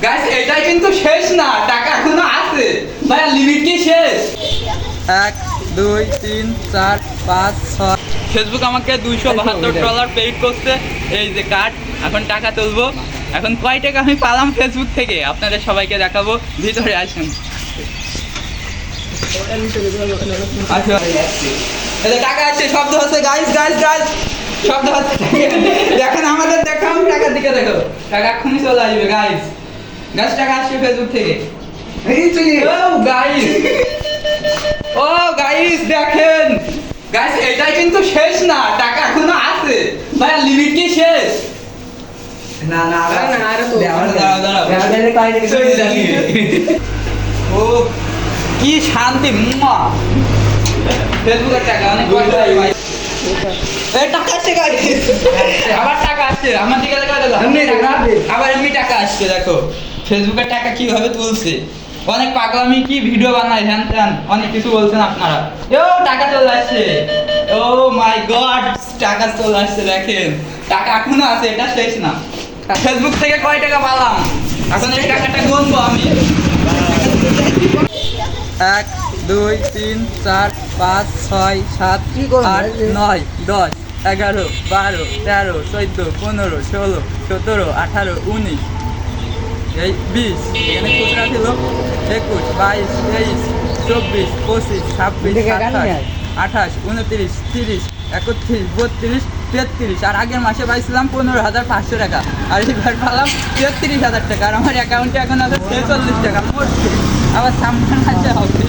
Guys এটাই কিন্তু শেষ না, টাকা এখনো আছে ভাই, লিমিট কি শেষ? 1 2 3 4 5 6 ফেসবুক আমাকে $272 পেইড করছে, এই যে কার্ড। এখন টাকা তুলবো। এখন কয় টাকা আমি পেলাম ফেসবুক থেকে আপনাদের সবাইকে দেখাবো, ভিতরে আসুন। আচ্ছা এই যে টাকা আছে, শব্দ হচ্ছে গাইস গাইস গাইস, শব্দ হচ্ছে। দেখেন আমাদের দেখাও, টাকার দিকে দেখো, টাকা এক্ষুনি চলে আসবে গাইস। গাইস টাকা আসছে ফেসবুক থেকে। ও গাইস, ও গাইস দেখেন গাইস, এটাই কিন্তু শেষ না, টাকা এখনো আছে ভাই, লিমিট কি শেষ? না না আরে তো ও কি শান্তি, ফেসবুকের টাকা অনেক ভাই। এই টাকা আসছে গাইস, আবার টাকা আসছে আমার দিকে দেখো, আবার এমনি টাকা আসছে। দেখো ফেসবুকের টাকা কিভাবে তুলছে, অনেক পাগলামি কি ভিডিও বানায়, হ্যান ত্যান অনেক কিছু বলছেন আপনারা। ও টাকা চলে আসছে, ও মাই গড, টাকা চলে আসছে। দেখেন টাকা এখনো আছে, এটা শেষ না। ফেসবুক থেকে কয় টাকা পেলাম, এখন এই টাকাটা গুনবো আমি। 1 2 3 4 5 6 7 8 9 10 11 12 13 14 15 16 17 18 19 এই 20, এখানে খুচরা ছিল 21 22 23 24 25 26 27 28 29 30 31 32 33, আর আগের মাসে পাইছিলাম 15,500 টাকা, আর এবার পেলাম 33,000 টাকা। আর আমার অ্যাকাউন্টে এখন আছে 46 টাকা মোট, আবার সামনে মাসে হবে।